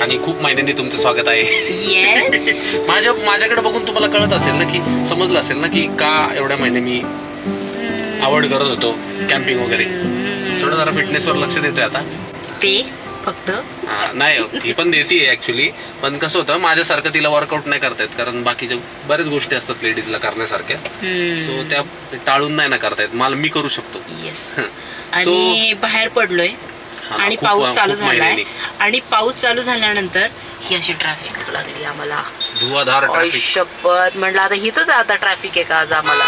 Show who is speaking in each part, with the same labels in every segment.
Speaker 1: आणि खूप महिन्यांनी तुमचं स्वागत आहे. माझ्याकडे बघून तुम्हाला कळत असेल ना, की समजलं असेल ना, की का एवढ्या महिने मी आवड करत होतो कॅम्पिंग वगैरे. थोडं जरा फिटनेसवर लक्ष देतोय आता. ते फक्त नाही, ती पण देते ऍक्च्युली, पण कसं होतं माझ्यासारखं तिला वर्कआउट नाही करता येत, कारण बाकीच्या बऱ्याच गोष्टी असतात लेडीजला करण्यासारख्या, सो त्या टाळून नाही ना करता येत. मला मी करू शकतो.
Speaker 2: आणि बाहेर पडलोय आणि पाऊस चालू झालाय, आणि पाऊस चालू झाल्यानंतर ही अशी ट्रॅफिक लागली आम्हाला,
Speaker 1: धुवाधार ट्रॅफिक.
Speaker 2: शपथ म्हटलं आता हिथंच आता ट्रॅफिक आहे का आज आम्हाला.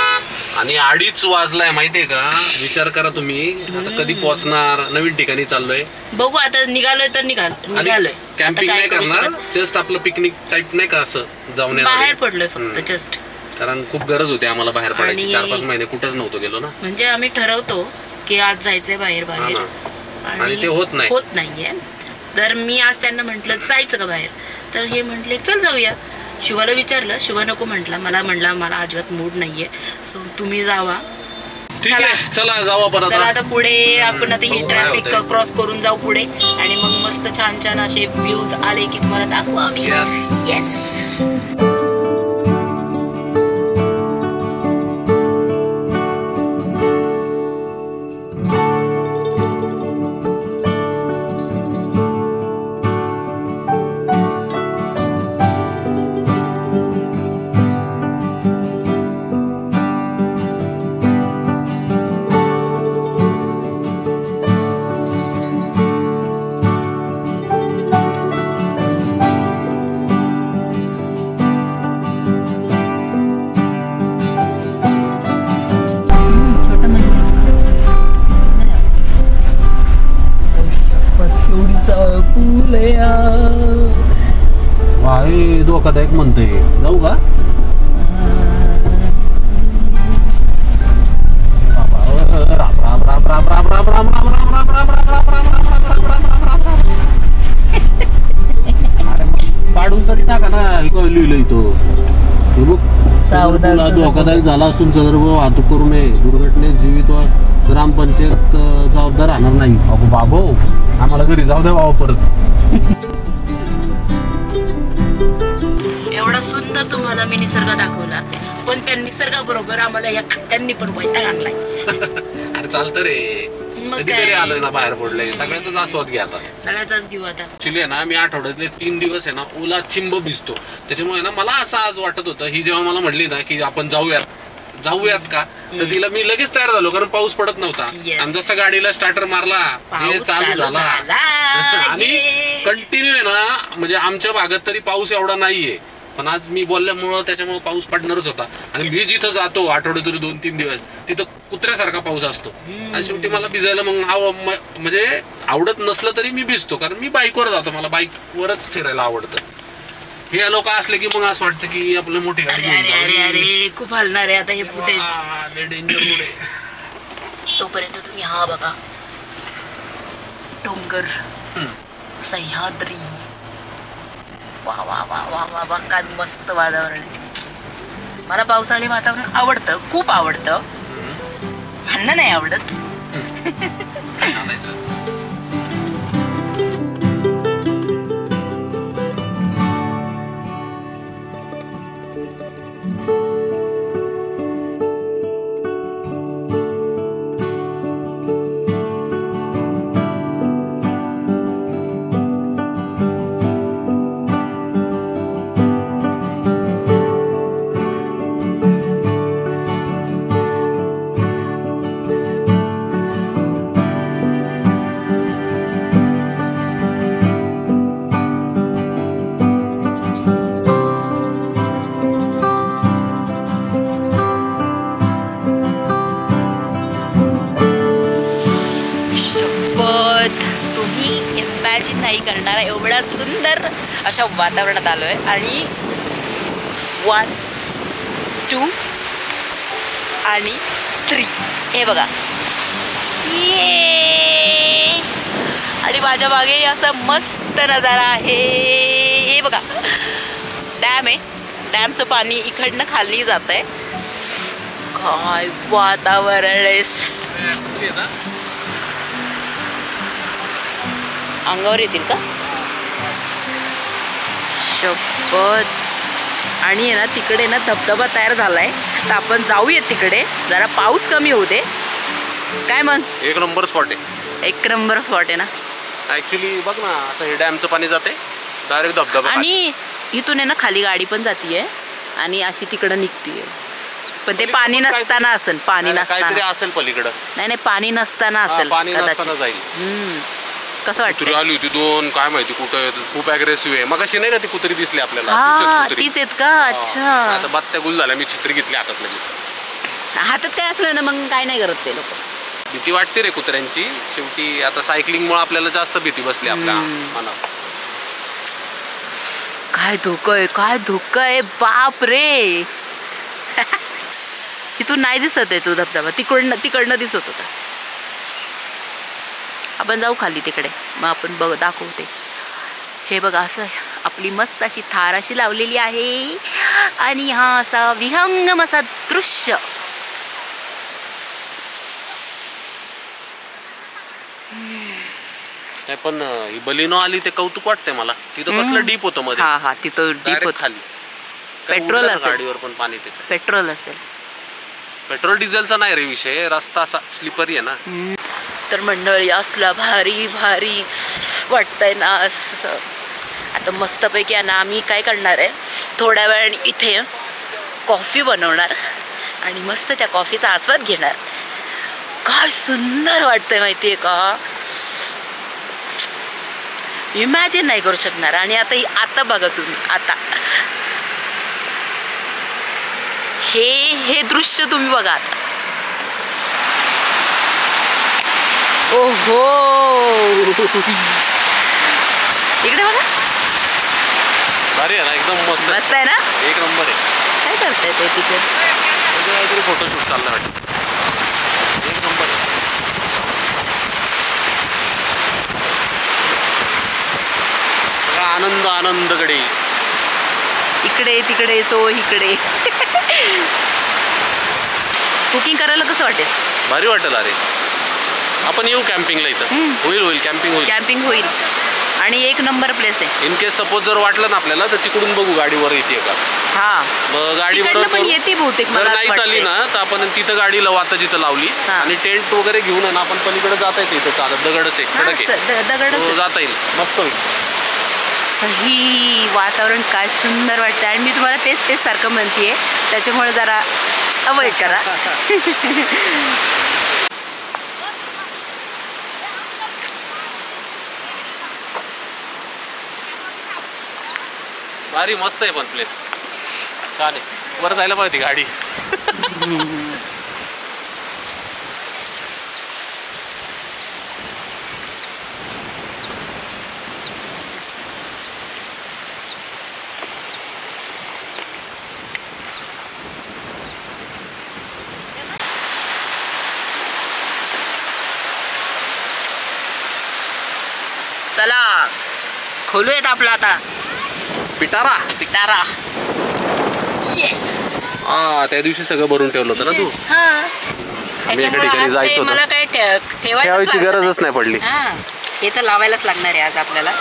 Speaker 1: आणि 2:30 वाजलाय माहितीये का. विचार करा तुम्ही आता कधी पोहोचणार. नवीन ठिकाणी चाललोय,
Speaker 2: बघू आता निघालोय तर निघालोय.
Speaker 1: कॅम्पिंग नाही करणार, जस्ट आपलं पिकनिक टाइप नाही का, असं जाऊन
Speaker 2: बाहेर पडलोय फक्त जस्ट.
Speaker 1: कारण खूप गरज होती आम्हाला बाहेर पडायची. 4-5 महिने कुठंच नव्हतो गेलो ना.
Speaker 2: म्हणजे आम्ही ठरवतो की आज जायचंय बाहेर
Speaker 1: आणि ते होत
Speaker 2: नाहीये. तर मी आज त्यांना म्हंटल जायचं का बाहेर, तर हे म्हंटले चल जाऊया. शिवाला विचारलं, शिवा नको म्हटला, मला अजिबात मूड नाहीये, सो तुम्ही जावा.
Speaker 1: ठीक आहे, चला जाऊ परत.
Speaker 2: चला आता पुढे आपण आता ही ट्रॅफिक क्रॉस करून जाऊ पुढे, आणि मग मस्त छान छान असे व्ह्यूज आले की तुम्हाला दाखवू आम्ही. येस.
Speaker 1: धोकादायक म्हणतोय, जाऊ का. काढून तरी टाका ना. लिहिलंय तो धोकादायक झाला असून सदर्भ वाहतूक करू नये. दुर्घटनेत जीवित व ग्रामपंचायत जबाबदार राहणार नाही. अगो बाबो, आम्हाला घरी जाऊ द्या बाबा परत.
Speaker 2: एवढा सुंदर तुम्हाला मी निसर्ग दाखवला, पण त्या निसर्गाबरोबर आम्हाला या खड्ड्यांनी पण वैताग आणलाय.
Speaker 1: अरे चालतं रे, कधीतरी आलोय ना बाहेर पडलंय, सगळ्याचाच आस्वाद घ्या आता.
Speaker 2: सगळ्याचाच घेऊ आता.
Speaker 1: ऍक्च्युली आहे ना, मी आठवड्यातले 3 दिवस आहे ना ओला चिंब भिजतो. त्याच्यामुळे ना मला असं आज वाटत होतं, ही जेव्हा मला म्हटली ना की आपण जाऊयात का, तर तिला मी लगेच तयार झालो, कारण पाऊस पडत नव्हता. आणि जसं गाडीला स्टार्टर मारला, जे चालू झाला आणि कंटिन्यू आहे ना, म्हणजे आमच्या भागात तरी पाऊस एवढा नाहीये, पण आज मी बोलल्यामुळं त्याच्यामुळे पाऊस पडणारच होता. आणि मी जिथं जातो आठवड्यातून 2-3 दिवस, तिथं कुत्र्यासारखा पाऊस असतो. आणि शेवटी मला भिजायला मग म्हणजे आवडत नसलं तरी मी भिजतो, कारण मी बाईकवर जातो, मला बाईकवरच फिरायला आवडतं. हे लोक असले की मग असं वाटतं की आपलं मोठी गाडी
Speaker 2: अरे खूप हलणार आहे आता हे फुटेज.
Speaker 1: डेंजर पुढे.
Speaker 2: तोपर्यंत तुम्ही हा बघा, डोंगर, सह्याद्री, वा वा वा वा वा वा, काय मस्त वातावरण आहे. मला पावसाळी वातावरण आवडतं, खूप आवडतं. ह्यांना नाही आवडत. नाही करणारा एवढा सुंदर अशा वातावरणात आलोय. आणि 1, 2 आणि 3 हे बघा. आणि माझ्या मागे असा मस्त नजारा आहे. हे बघा, डॅम आहे. डॅमचं पाणी इकडनं खाली जात आहे. काय वातावरण आहे. अंगावर येतील का? शपथ. आणि आहे ना तिकडे ना धबधबा तयार झालाय, तर आपण जाऊयात तिकडे, जरा पाऊस कमी होऊ दे. काय मग?
Speaker 1: एक नंबर स्पॉट आहे.
Speaker 2: एक नंबर स्पॉट आहे ना.
Speaker 1: ऍक्च्युली बघ ना, आता हे डॅमचं पाणी जाते डायरेक्ट धबधबा,
Speaker 2: आणि इथून आहे ना खाली गाडी पण जातीये आणि अशी तिकडं निघतीये. पण ते पाणी नसताना असेल, पाणी
Speaker 1: काहीतरी
Speaker 2: नसताना
Speaker 1: असेल पलीकडं.
Speaker 2: नाही पाणी नसताना असेल
Speaker 1: पाणी नसताना
Speaker 2: कदाचित.
Speaker 1: जाईल.
Speaker 2: कसं
Speaker 1: कुत्री
Speaker 2: वाटतं?
Speaker 1: आली होती दोन, काय माहिती कुठं, खूप अग्रेसिव्ह आहे. मग अशी नाही का ती कुत्री दिसली आपल्याला,
Speaker 2: हा
Speaker 1: तीच
Speaker 2: तीच आहेत का? अच्छा.
Speaker 1: आता बात्या गुल झाल्या, मी छत्री घेतली हातात लगेच.
Speaker 2: हातात काय असलं ना मग काय नाही करत ते लोक.
Speaker 1: भीती वाटते रे कुत्र्यांची. शेवटी आता सायकलिंगमुळे आपल्याला जास्त भीती बसली आपल्या मनात.
Speaker 2: काय धोका आहे, काय धोका आहे, बाप रे. तिथून नाही दिसत आहे तो धबधबा, तिकडनं दिसत होता. आपण जाऊ खाली तिकडे, मग आपण दाखवते. हे बघा, असं आपली मस्त अशी थार अशी लावलेली आहे आणि हा असा विहंगम असा दृश्य.
Speaker 1: नाही पण ही बलिनो आली ते कौतुक वाटतंय मला. तिथं कसलं डीप होतं मध्ये.
Speaker 2: हा तिथं डीप होत.
Speaker 1: खाली
Speaker 2: पेट्रोल असेल
Speaker 1: गाडीवर पण पाणी त्याच्यात.
Speaker 2: पेट्रोल असेल.
Speaker 1: पेट्रोल डिझेलचा नाही रे विषय, रस्ता असा स्लिपरी आहे ना.
Speaker 2: तर मंडळी असला भारी भारी वाटतंय ना असं. आता मस्तपैकी आहे ना आम्ही काय करणार आहे, थोड्या वेळाने इथे कॉफी बनवणार आणि मस्त त्या कॉफीचा आस्वाद घेणार. काय सुंदर वाटतंय माहिती आहे का, इमॅजिन नाही करू शकणार. आणि आता बघा तुम्ही, आता हे दृश्य तुम्ही बघा आता. ओहो, इकडे बघा,
Speaker 1: भारी आहे ना, एकदम मस्त
Speaker 2: मस्त आहे ना,
Speaker 1: एक नंबर आहे.
Speaker 2: काय करताय ते तिथे?
Speaker 1: काहीतरी फोटोशूट चाललं वाटतं. एक नंबर आहे. आनंद आनंदकडे,
Speaker 2: इकडे तिकडे चो इकडे. कुकिंग करायला कसं वाटेल?
Speaker 1: भारी वाटेल. अरे आपण येऊ कॅम्पिंगला इथं. होईल कॅम्पिंग होईल.
Speaker 2: आणि एक नंबर प्लेस आहे.
Speaker 1: इन केस सपोज जर वाटलं ना आपल्याला तर तिकडून बघू गाडीवर येते का.
Speaker 2: हा,
Speaker 1: मग गाडीवर
Speaker 2: पण येते बहुतेक.
Speaker 1: जर नाही चालली ना तर आपण तिथं गाडी आता जिथं लावली आणि टेंट वगैरे घेऊन ना आपण पलीकडे जाता येते. इथं चालत, दगडच आहे, खडक आहे,
Speaker 2: दगड
Speaker 1: जाता येईल. मस्त होईल.
Speaker 2: सही वातावरण काय सुंदर वाटतं. आणि मी तुम्हाला तेच सारखं म्हणतेय, त्याच्यामुळे जरा अवॉइड करा.
Speaker 1: भारी मस्त आहे पण प्लेस, छान आहे. वर जायला पाहिजे गाडी.
Speaker 2: चला खोलूयात आपला आता
Speaker 1: पिटारा. येस. त्या दिवशी सगळं भरून ठेवलं होतं ना तू. एका ठिकाणी जायचं होतं,
Speaker 2: मला काय
Speaker 1: ठेवायची गरजच नाही पडली.
Speaker 2: हे तर लावायलाच लागणार आहे आज आपल्याला.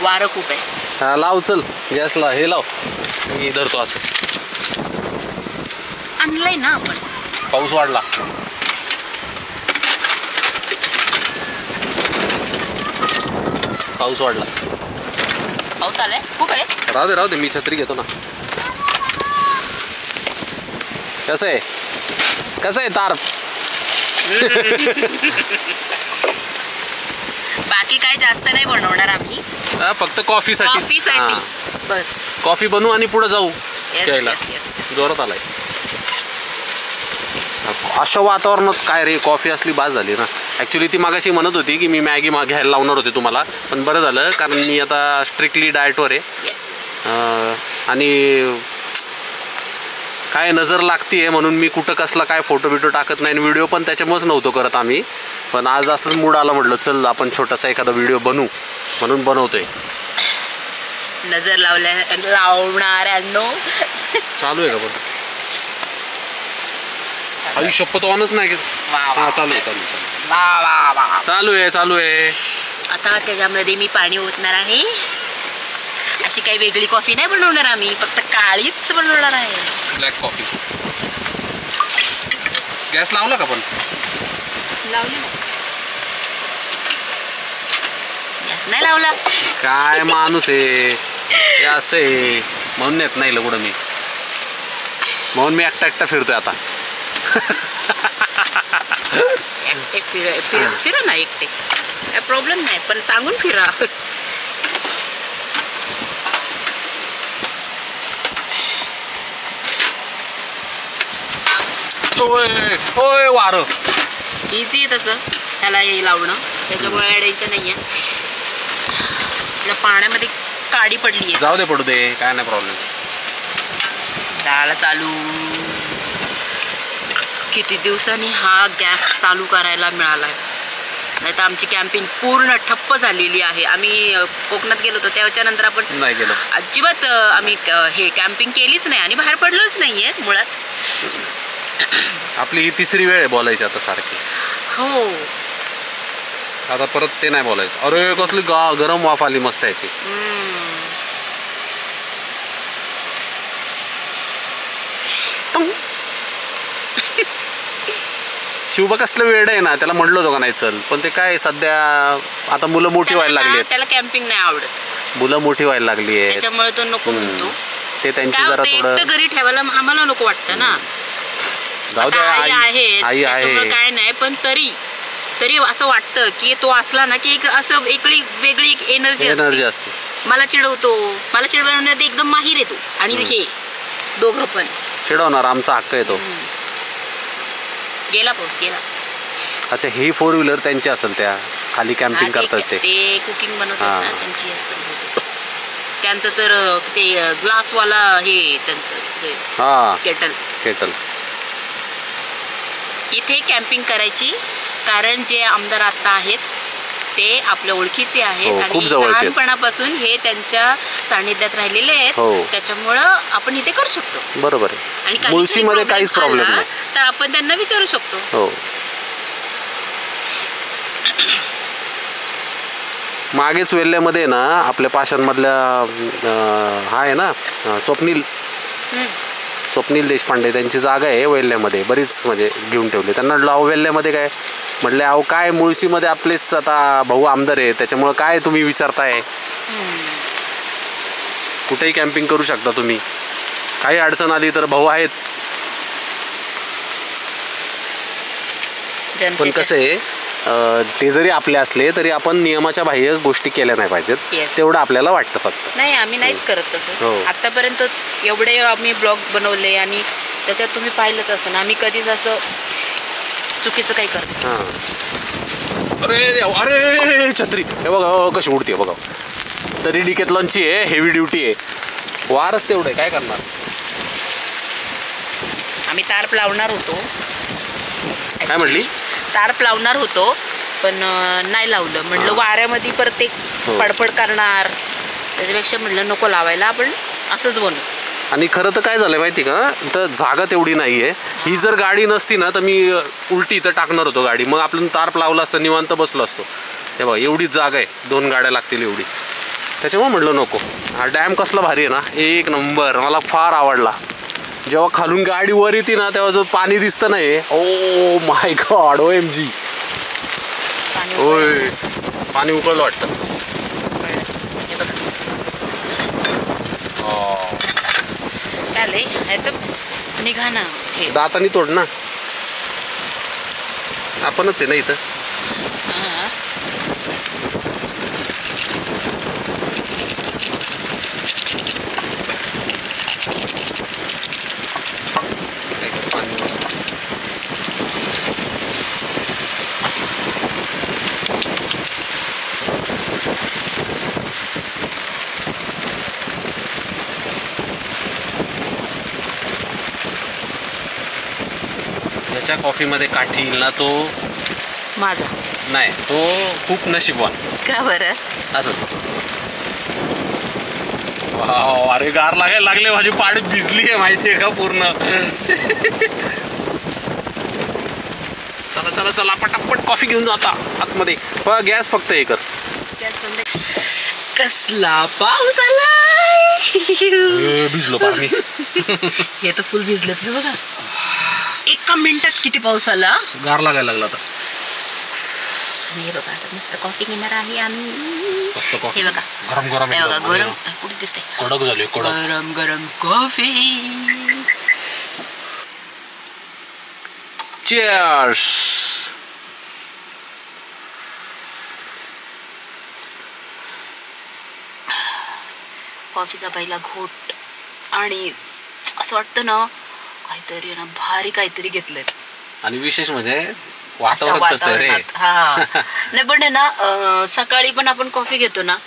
Speaker 2: वारं खूप आहे.
Speaker 1: हा लाव, चल गॅसला हे लाव, मी धरतो. असं
Speaker 2: आणलंय ना आपण.
Speaker 1: पाऊस वाढला. पाऊस आलाय खूप आहे. राहू दे मी छत्री घेतो ना. कसं आहे तार?
Speaker 2: बाकी काय जास्त नाही बनवणार आम्ही,
Speaker 1: फक्त कॉफीसाठी
Speaker 2: बस.
Speaker 1: कॉफी बनवू आणि पुढे जाऊ घ्यायला. जोरात आलाय. अशा वातावरणात काय रे, कॉफी असली बाज झाली ना. ॲक्च्युली ती मागाशी म्हणत होती की मी मॅगी घ्यायला लावणार होते तुम्हाला, पण बरं झालं कारण मी आता स्ट्रिक्टली डाएटवर आहे. आणि काय नजर लागतीये म्हणून मी कुठं कसला काय फोटो टाकत नाही, व्हिडिओ पण त्याच्यामुळेच नव्हतो करत आम्ही. पण आज असंच मूड आला, म्हटलं चल आपण छोटासा एखादा व्हिडिओ बनवू म्हणून बनवतोय.
Speaker 2: नजर लावणाऱ्यांनो चालू
Speaker 1: आहे का पण? आई शपथ ऑनच नाही. हा चालू आहे.
Speaker 2: आता त्याच्यामध्ये मी पाणी ओतणार आहे. अशी काही वेगळी कॉफी नाही बनवणार आम्ही, फक्त काळीच बनवणार आहे.
Speaker 1: Black coffee. गॅस लावला का पण?
Speaker 2: लावली ना. गॅस नाही लावला.
Speaker 1: काय माणूस आहे असं आहे, म्हणून येत नाही कुठं मी, म्हणून मी एकटा फिरतोय आता.
Speaker 2: फिरा ना एकटे, काय प्रॉब्लेम नाही, पण सांगून फिरा.
Speaker 1: होय वारं
Speaker 2: इझी तसं त्याला हे लावणं, त्याच्यामुळे टेन्शन नाही आहे. आपल्या पाण्यामध्ये काडी पडली आहे.
Speaker 1: जाऊ दे, पडू दे, काय नाही प्रॉब्लेम.
Speaker 2: डाळ चालू. किती दिवसांनी हा गॅस चालू करायला मिळाला आहे, नाही तर आमची कॅम्पिंग पूर्ण ठप्प झालेली आहे. आम्ही कोकणात गेलो होतो त्याच्यानंतर आपण
Speaker 1: नाही गेलो
Speaker 2: अजिबात, आम्ही हे कॅम्पिंग केलीच नाही आणि बाहेर पडलोच नाहीये मुळात.
Speaker 1: आपली ही तिसरी वेळ आहे बोलायची आता सारखी.
Speaker 2: हो,
Speaker 1: आता परत ते नाही बोलायचं. अरे कसली गरम वाफ आली मस्त याची. शिवबा कसलं वेळ आहे ना, त्याला म्हणलो होतो का नाही चल, पण ते काय सध्या आता मुलं मोठी व्हायला लागली आहेत.
Speaker 2: त्याला कॅम्पिंग नाही आवडत,
Speaker 1: मुलं मोठी व्हायला लागली आहे,
Speaker 2: त्याच्यामुळे तो नको म्हणतो.
Speaker 1: ते त्यांची जरा थोडं
Speaker 2: घरी ठेवायला आम्हाला नको वाटतं ना.
Speaker 1: जाऊ दे, आई आहे
Speaker 2: काय नाही, पण तरी असं वाटतं की तो असला ना की एक असं वेगळी एक एनर्जी असते. मला चिडवण्यात एकदम माहिर येतो. आणि हे दोघं पण
Speaker 1: चिडवणार, आमचा हक्क येतो.
Speaker 2: गेला पाऊस गेला.
Speaker 1: अच्छा, ही 4 व्हीलर त्यांची असेल, त्या खाली कॅम्पिंग करतात ते
Speaker 2: कुकिंग बनवतात ना, त्यांची असेल. त्यांचं तर ते ग्लासवाला हे त्यांचं केटल. इथे कॅम्पिंग करायची, कारण जे आमदार आता आहेत ते आपल्या ओळखीचे आहेत आणि लहानपणापासून हे त्यांच्या सानिध्यात राहिलेले आहेत. त्याच्यामुळं आपण इथे करू शकतो.
Speaker 1: बरोबर आहे. आणि मुळशीमध्ये काहीच प्रॉब्लेम नाही,
Speaker 2: तर आपण त्यांना विचारू शकतो.
Speaker 1: हो. मागेच वेल्ल्यामध्ये ना आपल्या पाषाणमधल्या हा आहे ना स्वप्नील देशपांडे, त्यांची जागा आहे वेल्ल्यामध्ये, बरीच म्हणजे घेऊन ठेवली. त्यांना लाव वेल्ल्यामध्ये काय म्हटले, अहो काय मुळशीमध्ये आपलेच आता भाऊ आमदार आहे, त्याच्यामुळं काय तुम्ही विचारताय, कुठेही कॅम्पिंग करू शकता तुम्ही, काही अडचण आली तर भाऊ आहेत. पण कसं आहे, ते जरी आपले असले तरी आपण नियमाच्या बाह्य गोष्टी केल्या नाही पाहिजेत, तेवढं आपल्याला वाटतं फक्त.
Speaker 2: नाही, आम्ही नाहीच करत तसं. आतापर्यंत एवढे आम्ही ब्लॉग बनवले आणि त्याच्यात तुम्ही पाहिलंच असं ना, आम्ही कधीच असं चुकीचं काही करत.
Speaker 1: अरे छत्री हे बघा कशी उडते बघा. तरी डिकेथलॉनची आहे, हेवी ड्युटी आहे, वारच तेवढं आहे, काय करणार.
Speaker 2: आम्ही तारप लावणार होतो.
Speaker 1: काय म्हटली?
Speaker 2: तारप लावणार होतो पण नाही लावलं. म्हणलं वाऱ्यामध्ये परत एक पडपड करणार, त्याच्यापेक्षा म्हणलं नको लावायला, आपण असंच बनवू.
Speaker 1: आणि खरं तर काय झालं माहिती का, तर जागा तेवढी नाही आहे. ही जर गाडी नसती ना तर मी उलटी इथं टाकणार होतो गाडी, मग आपण तारप लावला असतं, निवांत बसलो असतो. हे बघा एवढीच जागा आहे, 2 गाड्या लागतील एवढी, त्याच्यामुळे म्हटलं नको. हा डॅम कसला भारी आहे ना, एक नंबर, मला फार आवडला. जेव्हा खालून गाडी वर येते ना तेव्हा जो पाणी दिसतं ना, हे ओ माय गॉड, OMG. होय, पाणी उकळलं वाटतं.
Speaker 2: ह्याचं निघा ना,
Speaker 1: दातानी तोड ना, आपणच आहे ना इथं. याच्या कॉफीमध्ये काठी येईल ना, तो
Speaker 2: माझा
Speaker 1: नाही, तो खूप नशीबवान.
Speaker 2: का बरं?
Speaker 1: असंच. अरे गार लागायला लागले, माझी पाड भिजली आहे माहिती आहे का पूर्ण. चला चला चला पटापट कॉफी घेऊन जाता आतमध्ये. गॅस फक्त हे कर.
Speaker 2: कसला पाऊस आलाय.
Speaker 1: भिजलो पार मी.
Speaker 2: हे तर फुल भिजलेत. हे बघा 1 मिनिटात किती पाऊस आला.
Speaker 1: गार लागायला लागला आता.
Speaker 2: हे बघा आता मस्त कॉफी घेणार आहे आम्ही.
Speaker 1: मस्त कॉफी.
Speaker 2: हे बघा
Speaker 1: गरम गरम.
Speaker 2: हे बघा गरम कुठे दिसते.
Speaker 1: कडक झाली कडक.
Speaker 2: गरम गरम कॉफी.
Speaker 1: चीयर्स.
Speaker 2: कॉफीचा पहिला घोट आणि असं वाटतं ना काहीतरी ना भारी काहीतरी घेतलंय.
Speaker 1: आणि विशेष म्हणजे वातावरण तसं रे.
Speaker 2: हा नाही पण ना सकाळी पण आपण कॉफी घेतो ना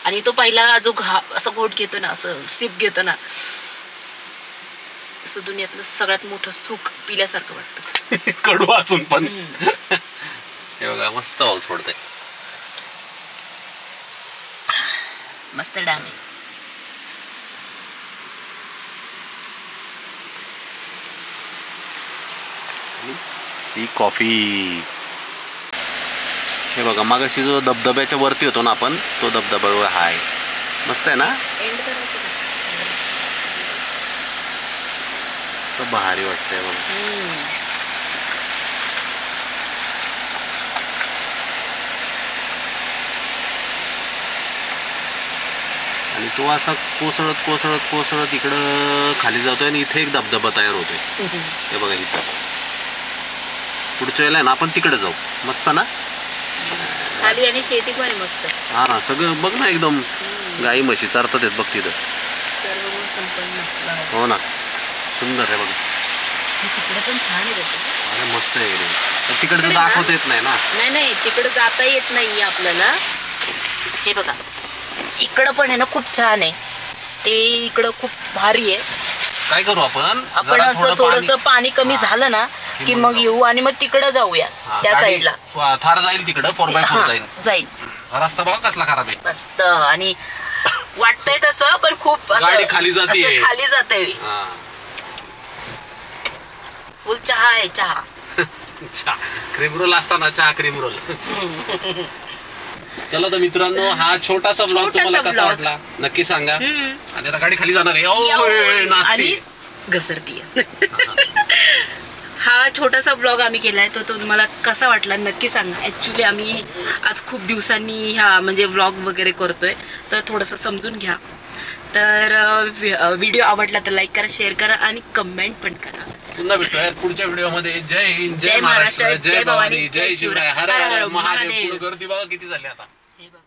Speaker 2: आणि तो पहिला जो असं घोट घेतो ना असं सिप घेतो ना असं दुनियातलं सगळ्यात मोठं सुख पिल्यासारखं वाटतं.
Speaker 1: कडू असून पण. हे बघा मस्त पाऊस पडतोय.
Speaker 2: मस्त डॅम आहे.
Speaker 1: ही कॉफी. हे बघा मागाशी जो धबधब्याच्या वरती होतो ना आपण तो धबधबा हाय. मस्त आहे ना. तो भारी वाटतंय बघ. आणि तो असा कोसळत कोसळत कोसळत इकडं खाली जातोय आणि इथे एक धबधबा तयार होतोय. हे बघा इथं. पुढच्या वेळेला ना आपण तिकडे जाऊ. मस्त ना.
Speaker 2: खाली आणि शेती पण मस्त.
Speaker 1: हा ना सगळं बघ ना एकदम गाई म्हशी चारतात बघ तिथं.
Speaker 2: सर्व संपन्न.
Speaker 1: हो ना सुंदर आहे बघ.
Speaker 2: तिकडे पण छान आहे.
Speaker 1: अरे मस्त आहे. तिकडचं दाखवता येत नाही ना.
Speaker 2: नाही तिकडे जाता येत नाही आपल्याला. हे बघा इकडं पण आहे ना खूप छान आहे. ते इकडं खूप भारी आहे.
Speaker 1: काय करू आपण
Speaker 2: असं थोडंसं पाणी कमी झालं ना की मग येऊ आणि मग तिकडं जाऊया. त्या साईडला
Speaker 1: थार जाईल तिकडं 4x4
Speaker 2: जाईल.
Speaker 1: रस्ता बघा कसला खराब आहे.
Speaker 2: मस्त आणि वाटतंय तसं पण खूप
Speaker 1: गाडी खाली जाते.
Speaker 2: खाली जाते. फुल चहा आहे. चहा
Speaker 1: क्रीम रोल असताना चहा क्रीम रोल. चला तर मित्रांनो हा छोटासा ब्लॉग तुम्हाला कसा वाटला नक्की सांगा. आणि आता गाडी खाली जाणार आहे.
Speaker 2: घसरती. हा छोटासा ब्लॉग आम्ही केलाय तो तुम्हाला कसा वाटला नक्की सांगा. ऍक्च्युली आम्ही आज खूप दिवसांनी ह्या म्हणजे व्लॉग वगैरे करतोय तर थोडंसं समजून घ्या. तर व्हिडिओ आवडला तर लाईक करा शेअर करा आणि कमेंट पण करा.
Speaker 1: पुन्हा भेटूया पुढच्या व्हिडिओमध्ये. जय हिंद
Speaker 2: जय महाराष्ट्र जय भवानी
Speaker 1: जय शिवराय. हर हर महादेव. गर्दी बघा किती झाली आता.
Speaker 2: हे बघा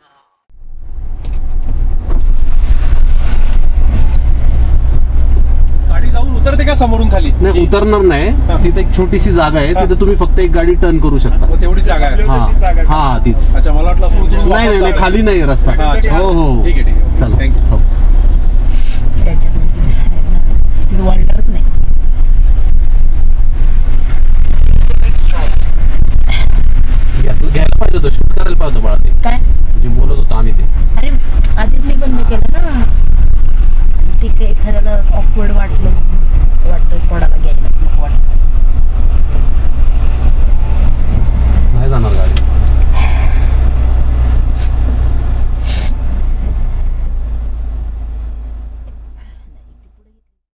Speaker 3: गाडी जाऊन उतरते का समोरून खाली.
Speaker 1: नाही उतरणार नाही. तिथे एक छोटीशी जागा आहे तिथे तुम्ही फक्त एक गाडी टर्न करू शकता.
Speaker 3: तेवढी जागा आहे.
Speaker 1: हा तीच.
Speaker 3: अच्छा मला वाटलं
Speaker 1: नाही खाली नाही रस्ता. हो
Speaker 3: ठीक आहे
Speaker 1: चला.
Speaker 3: थँक्यू.
Speaker 2: त्याच्यामध्ये